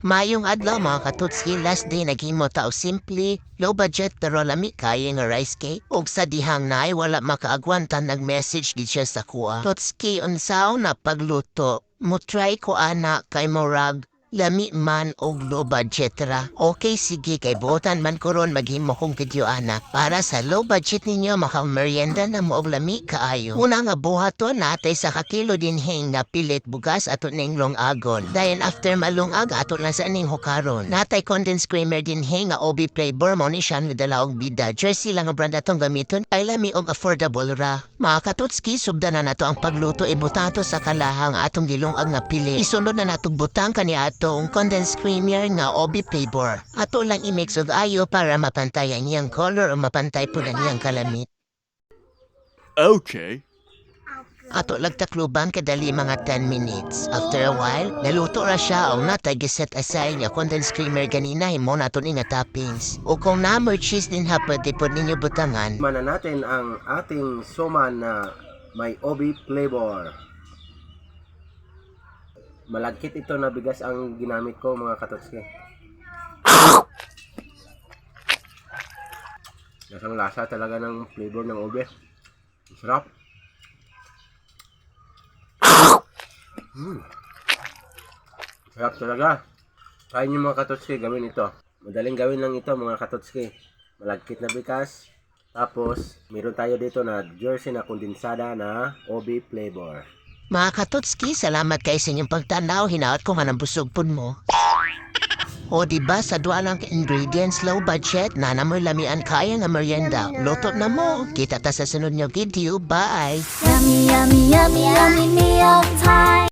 Mayong adlaw mga katutski, last day naghimo tao simple, low budget pero lami kaya nga rice cake. Og sa dihang nay wala makaagwantan nag-message gid siya sa kuha. Tutski unsaon na pagluto, mo try ko ana kay morag lami man og low budget ra. Okay sige kay buotan man koron maghimo kong video ana para sa low budget ninyo makamerienda na mo og lami kaayo. Una nga buhaton natay sa kakilo din hing na pilit bugas ato ning longagon. Dayon after malungag ato lang sa ning hukaron. Natay condensed creamer din hing nga OB flavor mo ni siya with dalawang bida. Jersey lang ang brand atong gamiton ay lami og affordable ra. Mga katutski subda na nato ang pagluto ibutato sa kalahang atong gilungag nga pilit. Isunod na natong butang kani atong condensed creamer nga OB flavor. Ato lang i-mix og ayo para mapantay ang iyang color o mapantay po ang iyang kalamit. Okay. Ato lagtakluban kadali mga 10 minutes. After a while, naluto ra siya o natay giset aside nga condensed creamer ganina himo nato ni nga toppings. O kung na-more cheese din ha pwede po ninyo butangan. Mana natin ang ating suman na may OB flavor. Malagkit ito na bigas ang ginamit ko mga katotski. Lasang lasa talaga ng flavor ng OB. Sarap. Sarap talaga. Try nyo mga katotski, gawin ito. Madaling gawin lang ito mga katotski. Malagkit na bigas. Tapos, meron tayo dito na jersey na kondensada na OB flavor. Mga katutski, salamat kayo sa inyong pagtanaw. Hinaot ko nga ng busog pun mo. O diba sa duwa lang ingredients, low budget, na namoy lamian kaya nga merienda. Luto na mo. Kita ta sa sunod nyo video. Bye! Yummy, yummy, yummy, yummy meal time.